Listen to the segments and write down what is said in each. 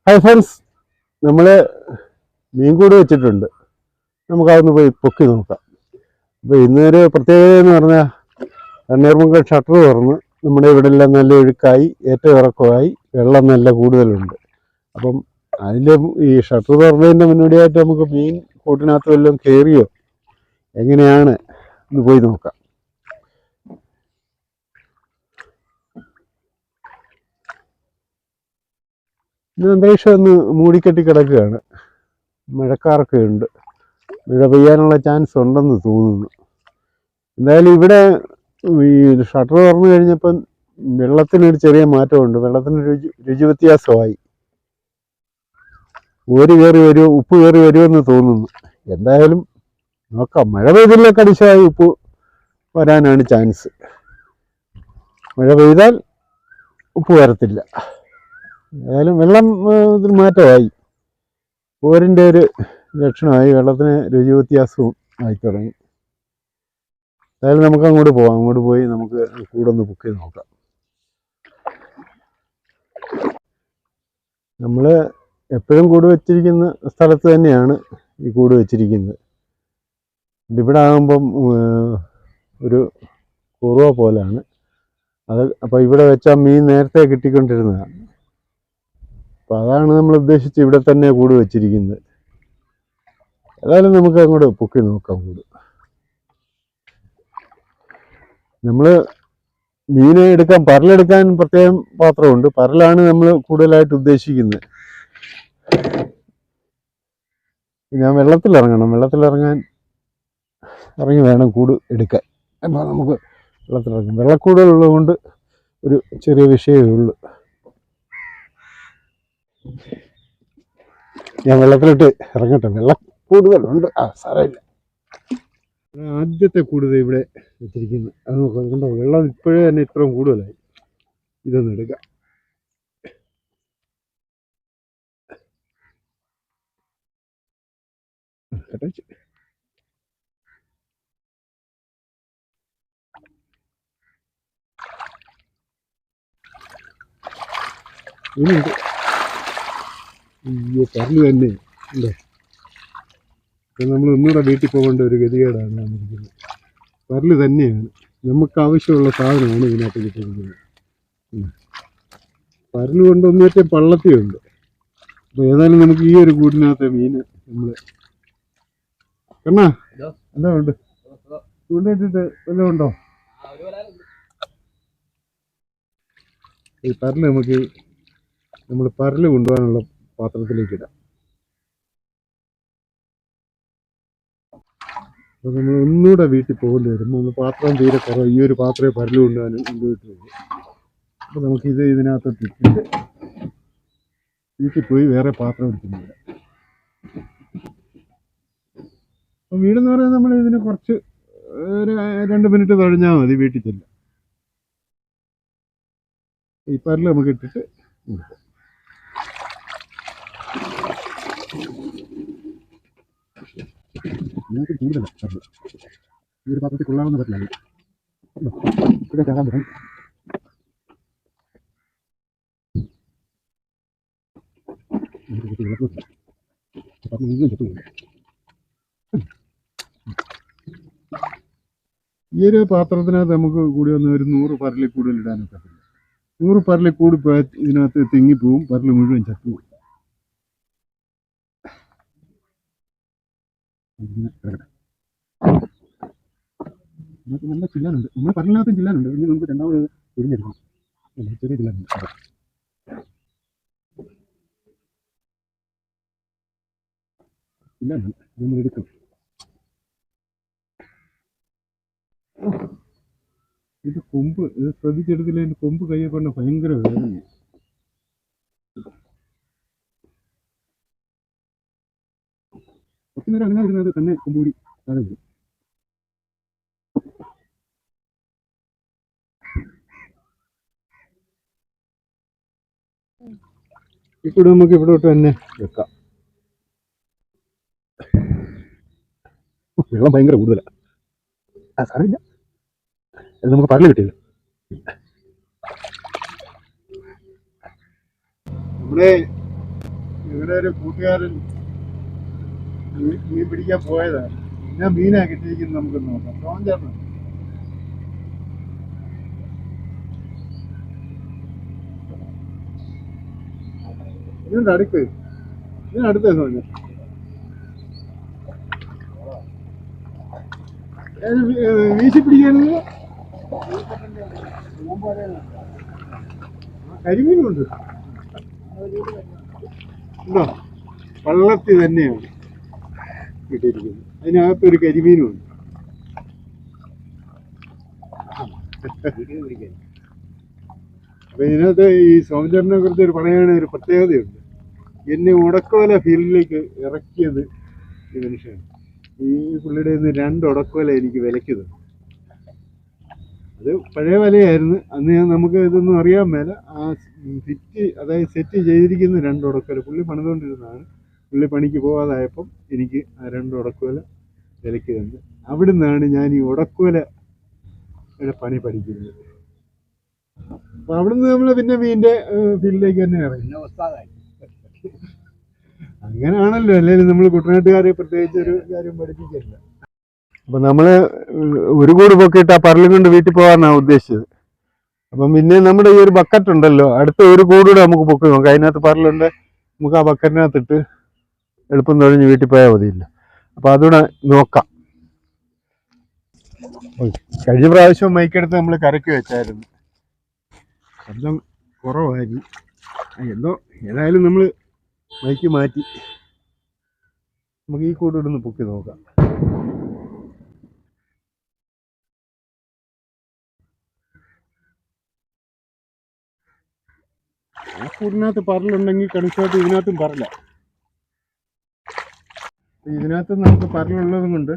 Hi friends, നമ്മൾ മീൻകൂട് വെച്ചിട്ടുണ്ട്. നമുക്കതൊന്ന് പോയി പൊക്കി നോക്കാം. അപ്പോൾ ഇന്നൊരു പ്രത്യേകത എന്ന് പറഞ്ഞാൽ തണ്ണീർമുക്കം ഷട്ടർ തുറന്ന് നമ്മുടെ ഇവിടെ എല്ലാം നല്ല ഒഴുക്കായി ഏറ്റവും ഇറക്കമായി വെള്ളം നല്ല കൂടുതലുണ്ട്. അപ്പം അതിൻ്റെ ഈ ഷട്ടർ തുറന്നതിൻ്റെ മുന്നോടിയായിട്ട് നമുക്ക് മീൻ കൂട്ടിനകത്ത് വല്ലതും കയറിയോ എങ്ങനെയാണ് ഒന്ന് പോയി നോക്കാം. ഇന്ന് അന്തരീക്ഷം ഒന്ന് മൂടിക്കെട്ടി കിടക്കുകയാണ്. മഴക്കാറൊക്കെ ഉണ്ട്. മഴ പെയ്യാനുള്ള ചാൻസ് ഉണ്ടെന്ന് തോന്നുന്നു. എന്തായാലും ഇവിടെ ഈ ഷട്ടർ തുറന്നു കഴിഞ്ഞപ്പം വെള്ളത്തിനൊരു ചെറിയ മാറ്റമുണ്ട്. വെള്ളത്തിന് രുചി വ്യത്യാസമായി. ഓര് കയറി വരുമോ, ഉപ്പ് കയറി വരുമെന്ന് തോന്നുന്നു. എന്തായാലും നോക്കാം. മഴ പെയ്തില്ല കടിശമായി ഉപ്പ് വരാനാണ് ചാൻസ്. മഴ പെയ്താൽ ഉപ്പ് വരത്തില്ല. ഏതായാലും വെള്ളം ഇതിന് മാറ്റമായി. ഓരിൻ്റെ ഒരു ലക്ഷണമായി. വെള്ളത്തിന് രുചി വ്യത്യാസവും ആയി തുടങ്ങി. ഏതായാലും നമുക്ക് അങ്ങോട്ട് പോവാം. അങ്ങോട്ട് പോയി നമുക്ക് കൂടൊന്ന് ബുക്ക് ചെയ്ത് നോക്കാം. നമ്മൾ എപ്പോഴും കൂട് വെച്ചിരിക്കുന്ന സ്ഥലത്ത് തന്നെയാണ് ഈ കൂട് വെച്ചിരിക്കുന്നത്. ഇവിടെ ആകുമ്പം ഒരു കുറുവ പോലാണ് അത്. അപ്പോൾ ഇവിടെ വെച്ചാൽ മീൻ നേരത്തെ കിട്ടിക്കൊണ്ടിരുന്നതാണ്. അപ്പോൾ അതാണ് നമ്മൾ ഉദ്ദേശിച്ച് ഇവിടെ തന്നെ കൂട് വെച്ചിരിക്കുന്നത്. ഏതായാലും നമുക്ക് അങ്ങോട്ട് പൊക്കി നോക്കാം കൂട്. നമ്മൾ മീനെ എടുക്കാൻ പരലെടുക്കാൻ പ്രത്യേകം പാത്രമുണ്ട്. പരലാണ് നമ്മൾ കൂടുതലായിട്ട് ഉദ്ദേശിക്കുന്നത്. ഞാൻ വെള്ളത്തിലിറങ്ങാൻ ഇറങ്ങി വേണം കൂട് എടുക്കാൻ. അപ്പോൾ നമുക്ക് വെള്ളത്തിലിറങ്ങാം. വെള്ളക്കൂടുകളുള്ളത് കൊണ്ട് ഒരു ചെറിയ വിഷയമേ ഉള്ളൂ. ഞാൻ വെള്ളത്തിലിട്ട് ഇറങ്ങട്ടെ. വെള്ളം കൂടുതലുണ്ട്. സാരമില്ല. ആദ്യത്തെ കൂടുതൽ ഇവിടെ വെച്ചിരിക്കുന്നത് അത് നോക്കാം. കണ്ടോ, വെള്ളം ഇപ്പോഴേ തന്നെ ഇത്രയും കൂടുതലായി. ഇതൊന്ന് എടുക്കാം. ഇനിയുണ്ട്. അയ്യോ, പരല് തന്നെ ഉണ്ടോ. നമ്മൾ ഒന്നുകൂടെ വീട്ടിൽ പോകേണ്ട ഒരു ഗതികേടാണ് വന്നിരിക്കുന്നത്. പരല് തന്നെയാണ്. നമുക്ക് ആവശ്യമുള്ള സാധനമാണ് ഇതിനകത്ത് കിട്ടിയിരിക്കുന്നത്. പരല് കൊണ്ട് ഒന്നേറ്റ പള്ളത്തിയുണ്ട്. അപ്പോൾ ഏതായാലും നമുക്ക് ഈ ഒരു കൂടിനകത്തെ മീൻ നമ്മൾ കണ്ണാ എന്താ ഉണ്ട് ചൂണ്ടിട്ടിട്ട് വല്ലതും ഉണ്ടോ? ഈ പരല് നമ്മൾ പരല് കൊണ്ടുപോകാനുള്ള പാത്രത്തിലേക്ക് ഇടാം. അപ്പോൾ നമ്മൾ ഒന്നുകൂടെ വീട്ടിൽ പോകേണ്ടി വരും. നമ്മൾ പാത്രം തീരെ കുറവ്. ഈ ഒരു പാത്രമേ പരല് കൊണ്ടുപോകാനും കൊണ്ടുപോയിട്ടുള്ളൂ. അപ്പോൾ നമുക്കിത് ഇതിനകത്തോട്ട് ഇട്ടിട്ട് വീട്ടിൽ പോയി വേറെ പാത്രം എടുക്കുന്നില്ല. അപ്പോൾ വീടെന്ന് പറയുന്നത് നമ്മൾ ഇതിന് കുറച്ച് ഒരു 2 മിനിറ്റ് കഴിഞ്ഞാൽ മതി വീട്ടിൽ ചെല്ലാം. ഈ പരല് നമുക്ക് ഇട്ടിട്ട് കൊടുക്കാം. ഇതിനകത്ത് കൂടുതലാണ് പരല്. ഈ ഒരു പാത്രത്തിൽ കൊള്ളാവുന്ന പരലാണ്. ഇവിടെ കയറാൻ തുടങ്ങി. ഈ ഒരു പാത്രത്തിനകത്ത് നമുക്ക് കൂടി വന്ന് ഒരു 100 പരലിൽ കൂടുതൽ ഇടാനൊക്കെ പറ്റില്ല. 100 പരലിൽ കൂടി പോയാൽ ഇതിനകത്ത് തിങ്ങിപ്പോവും. പരല് മുഴുവൻ ചത്തുപോകും. ഇതിനകത്ത് നല്ല ചില്ലാനുണ്ട്. നമ്മൾ പരലിനകത്തും ചില്ലാനുണ്ട്. ഇനി നമുക്ക് രണ്ടാമത് ഒഴിഞ്ഞെടുക്കണം. ചെറിയ ചില്ലാനുണ്ട്. ചില്ലാനുണ്ട്. നമ്മൾ എടുക്കും. ഇത് കൊമ്പ് ഇത് ശ്രദ്ധിച്ചെടുത്തില്ല. അതിൻ്റെ കൊമ്പ് കയ്യെ കൊണ്ട് ഭയങ്കര വേദനയാണ്. കുറച്ചു നേരം അനങ്ങാതിരുന്നത് തന്നെ കൊമ്പ് കൂടി താഴെ വരും. ഈ കൂടെ നമുക്ക് ഇവിടോട്ട് തന്നെ വെക്കാം. വെള്ളം ഭയങ്കര കൂടുതലാണ്. സാരമില്ല, അത് നമുക്ക് പരല് കിട്ടിയല്ലോ. നമ്മുടെ ഇവിടെ ഒരു കൂട്ടുകാരൻ മീൻ പിടിക്കാൻ പോയതാണ്. പിന്നെ മീനാ കിട്ടിയിരിക്കുന്നത്. നമുക്ക് നോക്കാം. ടോഞ്ചാണ് ഇതിന്റെ അടുക്ക്, ഇതിനടുത്ത് തോന്നി വീശി പിടിക്കാനുള്ള കരിമീനുണ്ട്. ഉണ്ടോ? വള്ളത്തിൽ തന്നെയാണ് കിട്ടിയിരിക്കുന്നത്. അതിനകത്തൊരു കരിമീനുണ്ട്. അപ്പൊ ഇതിനകത്ത് ഈ സോമചേട്ടനെ കുറിച്ച് ഒരു പറയുകയാണെങ്കിൽ ഒരു പ്രത്യേകതയുണ്ട്. എന്നെ ഉടക്കോല ഫീൽഡിലേക്ക് ഇറക്കിയത് ഈ മനുഷ്യനാണ്. ഈ പുള്ളിയുടെ നിന്ന് 2 ഉടക്കോല എനിക്ക് വിലയ്ക്ക് തന്നു. അത് പഴയ വലയായിരുന്നു. അന്ന് നമുക്ക് ഇതൊന്നും അറിയാൻ മേല. ആ അതായത് സെറ്റ് ചെയ്തിരിക്കുന്ന 2 ഉടക്കോല പുള്ളി പണിതുകൊണ്ടിരുന്നതാണ്. പുള്ളി പണിക്ക് പോകാതായപ്പം എനിക്ക് ആ 2 ഉടക്കോല വിലയ്ക്ക് തന്നു. അവിടെ നിന്നാണ് ഞാൻ ഈ ഉടക്കോല പണി പഠിക്കുന്നത്. അപ്പൊ അവിടുന്ന് നമ്മൾ പിന്നെ മീൻ്റെ ഫീൽഡിലേക്ക് തന്നെ ഇറങ്ങി. അങ്ങനെയാണല്ലോ. അല്ലെങ്കിൽ നമ്മൾ കുട്ടനാട്ടുകാരെ പ്രത്യേകിച്ച് ഒരു കാര്യം പഠിപ്പിക്കില്ല. അപ്പൊ നമ്മള് ഒരു കൂട് പൊക്കിയിട്ട് ആ പറലും കൊണ്ട് വീട്ടിൽ പോകാനാണ് ഉദ്ദേശിച്ചത്. അപ്പം പിന്നെ നമ്മുടെ ഈ ഒരു ബക്കറ്റ് ഉണ്ടല്ലോ, അടുത്ത ഒരു കൂടെ നമുക്ക് പൊക്കി നോക്കാം. അതിനകത്ത് പറലുണ്ട്. നമുക്ക് ആ ബക്കറ്റിനകത്തിട്ട് എളുപ്പം തൊഴിഞ്ഞ് വീട്ടിൽ പോയാൽ മതിയില്ല. അപ്പൊ അതുകൂടെ നോക്കാം. കഴിഞ്ഞ പ്രാവശ്യം മൈക്കെടുത്ത് നമ്മൾ കരക്കി വെച്ചായിരുന്നു. ശബ്ദം കുറവായിരുന്നു. എന്തോ ഏതായാലും നമ്മൾ മൈക്ക് മാറ്റി നമുക്ക് ഈ കൂടെ ഇടുന്ന് പൊക്കി നോക്കാം. ആ കൂടിനകത്ത് പറലുണ്ടെങ്കിൽ കണിശമായിട്ട് ഇതിനകത്തും പറല. ഇതിനകത്ത് നമുക്ക് പറലുള്ളതും കൊണ്ട്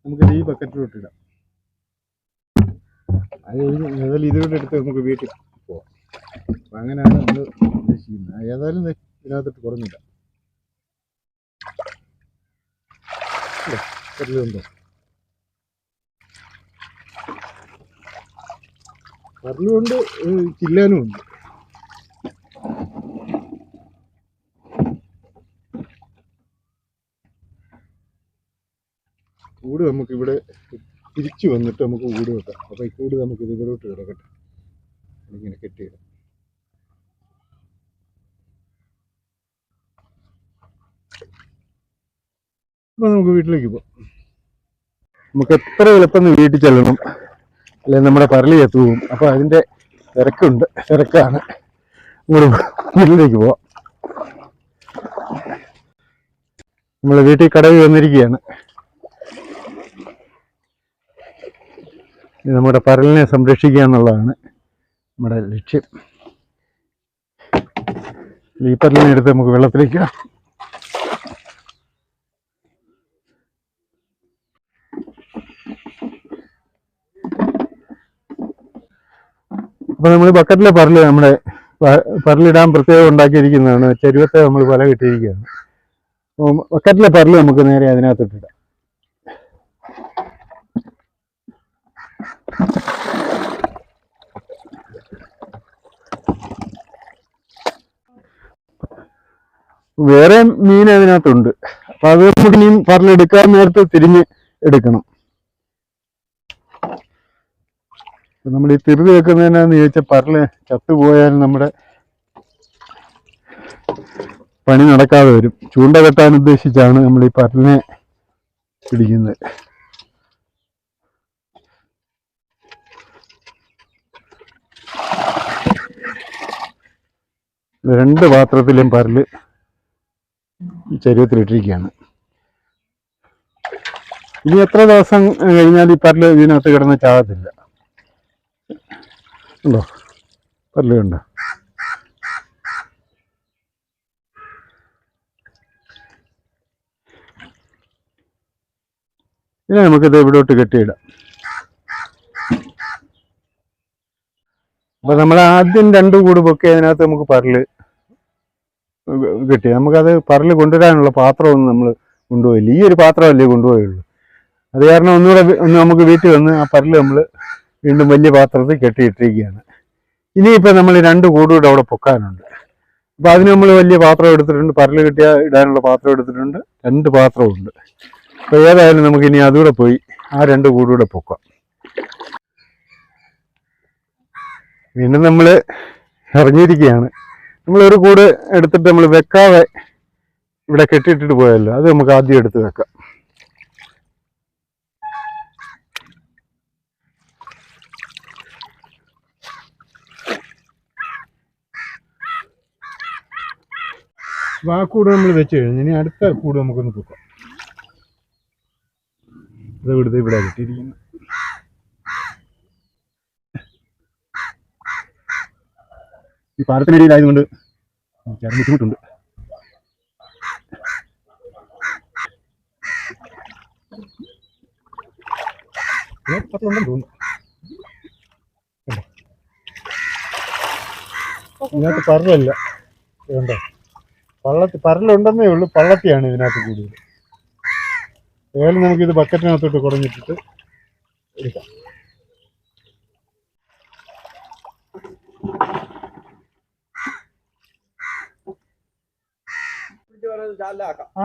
നമുക്കത് ഈ ബക്കറ്റിലോട്ടിടാം. അത് ഏതായാലും ഇതുകൊണ്ട് എടുത്ത് നമുക്ക് വീട്ടിൽ പോവാം. അപ്പം അങ്ങനെയാണ് നമ്മൾ ഉദ്ദേശിക്കുന്നത്. ഏതായാലും ഇതിനകത്തിട്ട് കുറഞ്ഞില്ല. പറലുണ്ടോ? പറലുകൊണ്ട് ചില്ലാനും ഉണ്ട്. കൂട് നമുക്കിവിടെ തിരിച്ചു വന്നിട്ട് നമുക്ക് കൂട് വെക്കാം. അപ്പോൾ ഈ കൂട് നമുക്ക് ഇതിലോട്ട് കിടക്കട്ടെ. ഇങ്ങനെ കെട്ടിയിടാം. അപ്പോൾ നമുക്ക് വീട്ടിലേക്ക് പോകാം. നമുക്ക് എത്ര എളുപ്പം വീട്ടിൽ ചെല്ലണം, അല്ലെങ്കിൽ നമ്മുടെ പറലി എത്തുപോകും. അപ്പോൾ അതിൻ്റെ തിരക്കാണ്. വീട്ടിലേക്ക് പോവാം. നമ്മൾ വീട്ടിൽ കടവിൽ വന്നിരിക്കുകയാണ്. നമ്മുടെ പരലിനെ സംരക്ഷിക്കുക എന്നുള്ളതാണ് നമ്മുടെ ലക്ഷ്യം. ഈ പരലിനെ എടുത്ത് നമുക്ക് വെള്ളത്തിലേക്ക് അപ്പോൾ നമ്മൾ ബക്കറ്റിലെ പരല് നമ്മുടെ പരലിടാൻ പ്രത്യേകം ഉണ്ടാക്കിയിരിക്കുന്നതാണ്. ചരുവത്തെ നമ്മൾ വല കിട്ടിയിരിക്കുകയാണ്. അപ്പോൾ ബക്കറ്റിലെ പരല് നമുക്ക് നേരെ അതിനകത്തിട്ടിടാം. വേറെ മീൻ അതിനകത്തുണ്ട്. അപ്പൊ അത് നമുക്ക് മീൻ പറലെടുക്കാൻ നേരത്തെ തിരിഞ്ഞ് എടുക്കണം. നമ്മൾ ഈ തിരുതി വെക്കുന്നതിനാന്ന് ചോദിച്ചാൽ പറല് ചത്തുപോയാൽ നമ്മുടെ പണി നടക്കാതെ വരും. ചൂണ്ട കെട്ടാൻ ഉദ്ദേശിച്ചാണ് നമ്മൾ ഈ പറലിനെ പിടിക്കുന്നത്. രണ്ട് പാത്രത്തിലും പരല് ഈ ചരുവത്തിലിട്ടിരിക്കുകയാണ്. ഇനി എത്ര ദിവസം കഴിഞ്ഞാൽ ഈ പരല് ഇതിനകത്ത് കിടന്ന് ചാകത്തില്ല. ഉണ്ടോ? പരല് കണ്ടോ? ഇനി നമുക്കിത് ഇവിടോട്ട് കെട്ടിയിടാം. അപ്പൊ നമ്മൾ ആദ്യം 2 കൂട് പൊക്കി അതിനകത്ത് നമുക്ക് പരല് കിട്ടി. നമുക്കത് പറല് കൊണ്ടുവരാനുള്ള പാത്രമൊന്നും നമ്മൾ കൊണ്ടുപോയില്ല. ഈ ഒരു പാത്രമല്ലേ കൊണ്ടുപോയുള്ളൂ. അത് കാരണം ഒന്നുകൂടെ നമുക്ക് വീട്ടിൽ വന്ന് ആ പരല് നമ്മൾ വീണ്ടും വലിയ പാത്രത്തിൽ കെട്ടിയിട്ടിരിക്കുകയാണ്. ഇനിയിപ്പോൾ നമ്മൾ 2 കൂടുകൂടെ അവിടെ പൊക്കാനുണ്ട്. അപ്പോൾ അതിന് നമ്മൾ വലിയ പാത്രം എടുത്തിട്ടുണ്ട്, പരല് കിട്ടിയ ഇടാനുള്ള പാത്രം എടുത്തിട്ടുണ്ട്, 2 പാത്രമുണ്ട്. അപ്പോൾ ഏതായാലും നമുക്ക് ഇനി അതുകൂടെ പോയി ആ 2 കൂടെ പൊക്കാം. വീണ്ടും നമ്മൾ ഇറങ്ങിയിരിക്കുകയാണ്. നമ്മളൊരു കൂട് എടുത്തിട്ട് നമ്മൾ വെക്കാതെ ഇവിടെ കെട്ടിയിട്ടിട്ട് പോയല്ലോ, അത് നമുക്ക് ആദ്യം എടുത്ത് വെക്കാം. അപ്പോൾ ആ കൂട് നമ്മൾ വെച്ച് കഴിഞ്ഞു. ഇനി അടുത്ത കൂട് നമുക്കൊന്ന് പൊക്കാം. അത് ഇവിടുത്തെ ഇവിടെ കെട്ടിയിരിക്കുന്നു. ഈ പാടത്തിനടിയിലായതുകൊണ്ട് ചേർന്ന് ബുദ്ധിമുട്ടുണ്ട്. പത്തുണ്ടെന്ന് തോന്നുന്നു. ഇതിനകത്ത് പരലല്ല, വേണ്ട പരലുണ്ടെന്നേ ഉള്ളൂ, പള്ളത്തിയാണ് ഇതിനകത്ത് കൂടുതൽ. ഏതായാലും നമുക്കിത് ബക്കറ്റിനകത്തോട്ട് കുടഞ്ഞിട്ടിട്ട് എടുക്കാം.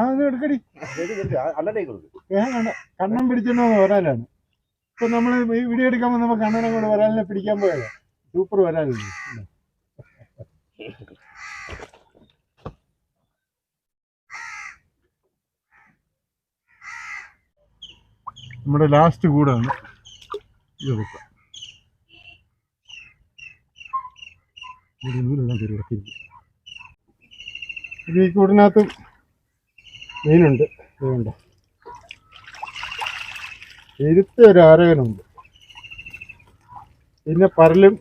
അത് എടുക്കടി, കണ്ണം പിടിച്ചെന്നോ വരാലാണ്. ഇപ്പൊ നമ്മള് വീഡിയോ എടുക്കാൻ വന്നപ്പോ കണ്ണനെ കൊണ്ട് വരാലിനെ പിടിക്കാൻ പോയതാ. സൂപ്പർ വരാലില്ലേ. നമ്മുടെ ലാസ്റ്റ് കൂടാണ് ഇത്. വെക്കാം. നൂലെല്ലാം കയറി ഇറക്കിയിരിക്കും. ഇത് ഈ കൂടിനകത്തും മീനുണ്ട്. ഇതുണ്ട്, ഇരുത്ത ഒരു ആരകനുണ്ട്, പിന്നെ പരലും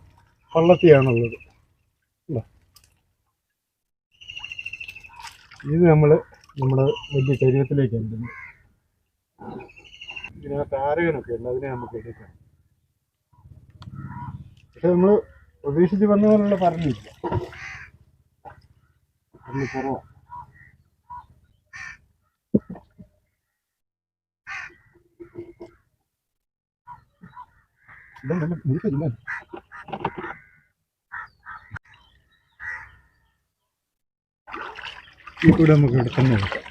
പള്ളത്തിയാണുള്ളത്. ഇത് നമ്മുടെ വലിയ ശരീരത്തിലേക്ക് ഇടുന്നു. ഇതിനകത്ത് ആരകനൊക്കെ ഉണ്ട്, അതിനെ നമുക്ക് എടുക്കാം. പക്ഷെ നമ്മൾ പ്രതീക്ഷിച്ച് വന്ന പോലുള്ള പറഞ്ഞില്ല, അന്ന് കുറവാണ്. ഈ കൂടെ നമുക്ക് ഇവിടെ തന്നെ വെക്കാം.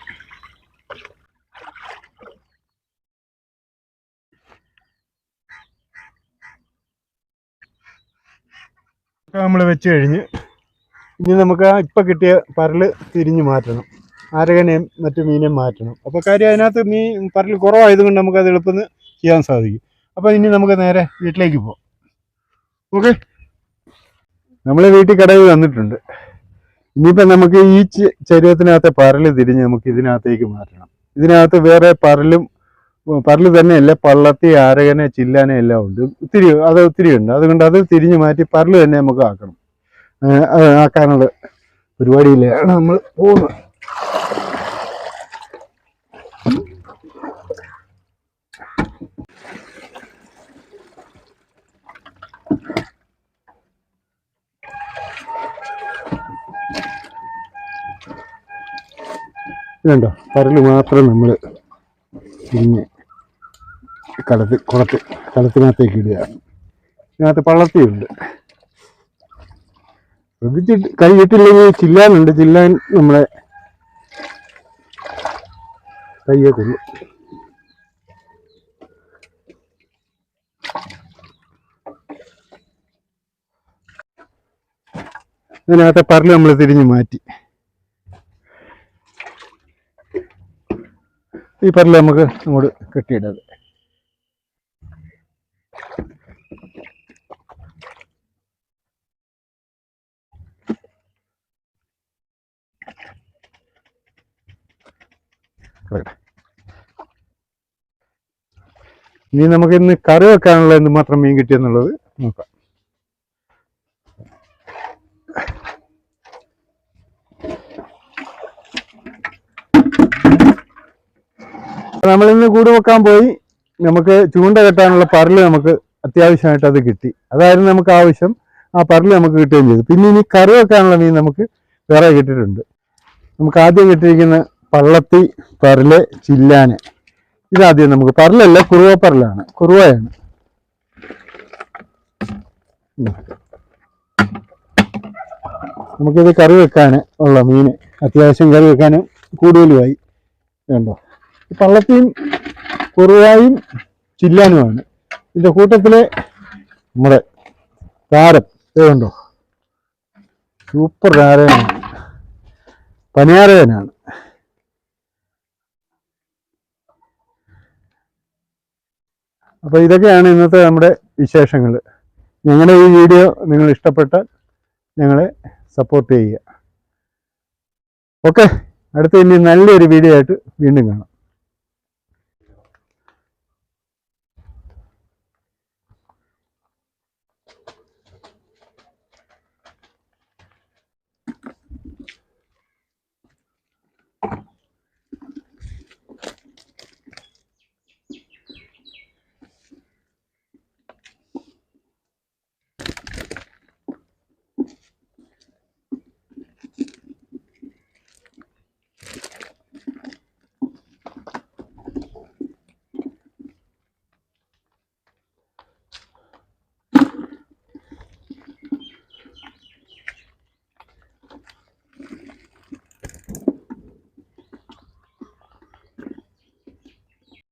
നമ്മൾ വെച്ച് കഴിഞ്ഞ് ഇനി നമുക്ക് ആ ഇപ്പം കിട്ടിയ പരല് തിരിഞ്ഞ് മാറ്റണം, ആരകനെയും മറ്റു മീനെയും മാറ്റണം. അപ്പോൾ കാര്യം അതിനകത്ത് പരല് കുറവായതുകൊണ്ട് നമുക്കത് എളുപ്പം ചെയ്യാൻ സാധിക്കും. അപ്പോൾ ഇനി നമുക്ക് നേരെ വീട്ടിലേക്ക് പോകാം. ഓക്കെ, നമ്മൾ വീട്ടിൽ കടയിൽ വന്നിട്ടുണ്ട്. ഇനിയിപ്പോൾ നമുക്ക് ഈ ശരീരത്തിനകത്തെ പരല് തിരിഞ്ഞ് നമുക്ക് ഇതിനകത്തേക്ക് മാറ്റണം. ഇതിനകത്ത് വേറെ പരല് തന്നെയല്ല, പള്ളത്തി, ആരകനെ, ചില്ലാനെ എല്ലാം ഉണ്ട്. ഒത്തിരി ഉണ്ട്. അതുകൊണ്ട് അത് തിരിഞ്ഞ് മാറ്റി പരല് തന്നെ നമുക്ക് ആക്കാനുള്ള പരിപാടിയിലാണ് നമ്മൾ പോകുന്നത്. ഇതുണ്ടോ, പരല് മാത്രം നമ്മൾ തിരിഞ്ഞ് കളത്തിനകത്തേക്ക് ഇടുക. ഇതിനകത്ത് പള്ളത്തിയുണ്ട്. ശ്രദ്ധിച്ചിട്ട് കൈ കിട്ടില്ലെങ്കിൽ ചില്ലാനുണ്ട്, ചില്ലാൻ നമ്മളെ കയ്യെ കൊള്ളു. ഇതിനകത്തെ പരല് നമ്മൾ തിരിഞ്ഞ് മാറ്റി. ഈ പരല് നമുക്ക് അങ്ങോട്ട് കെട്ടിയിടത്. ഇനി നമുക്ക് ഇന്ന് കറി വെക്കാനുള്ള എന്ത് മാത്രം മീൻ കിട്ടിയെന്നുള്ളത് നോക്കാം. നമ്മളിന്ന് കൂട് വെക്കാൻ പോയി. നമുക്ക് ചൂണ്ട കെട്ടാനുള്ള പരല് നമുക്ക് അത്യാവശ്യമായിട്ട് അത് കിട്ടി. അതായിരുന്നു നമുക്ക് ആവശ്യം. ആ പരല് നമുക്ക് കിട്ടുകയും ചെയ്തു. പിന്നെ ഇനി കറി വെക്കാനുള്ള മീൻ നമുക്ക് വേറെ കിട്ടിയിട്ടുണ്ട്. നമുക്ക് ആദ്യം കിട്ടിയിരിക്കുന്ന പള്ളത്തി, പരല്, ചില്ലാന്. ഇതാദ്യം നമുക്ക്, പരലല്ല, കുറുവപ്പരലാണ്, കുറുവയാണ്. നമുക്കിത് കറി വെക്കാൻ ഉള്ള മീൻ അത്യാവശ്യം കറി വെക്കാൻ കൂടുതലുമായി കണ്ടോ. ഈ പള്ളത്തിയും കുറുവായും ചില്ലാനുമാണ്. ഇതിൻ്റെ കൂട്ടത്തിൽ നമ്മുടെ താരം ഇതുണ്ടോ, സൂപ്പർ താരനാണ്, പനിയാരകനാണ്. അപ്പോൾ ഇതൊക്കെയാണ് ഇന്നത്തെ നമ്മുടെ വിശേഷങ്ങൾ. ഞങ്ങളുടെ ഈ വീഡിയോ നിങ്ങൾ ഇഷ്ടപ്പെട്ടാൽ ഞങ്ങളെ സപ്പോർട്ട് ചെയ്യുക. ഓക്കെ, അടുത്ത ഇനി നല്ലൊരു വീഡിയോ ആയിട്ട് വീണ്ടും കാണാം.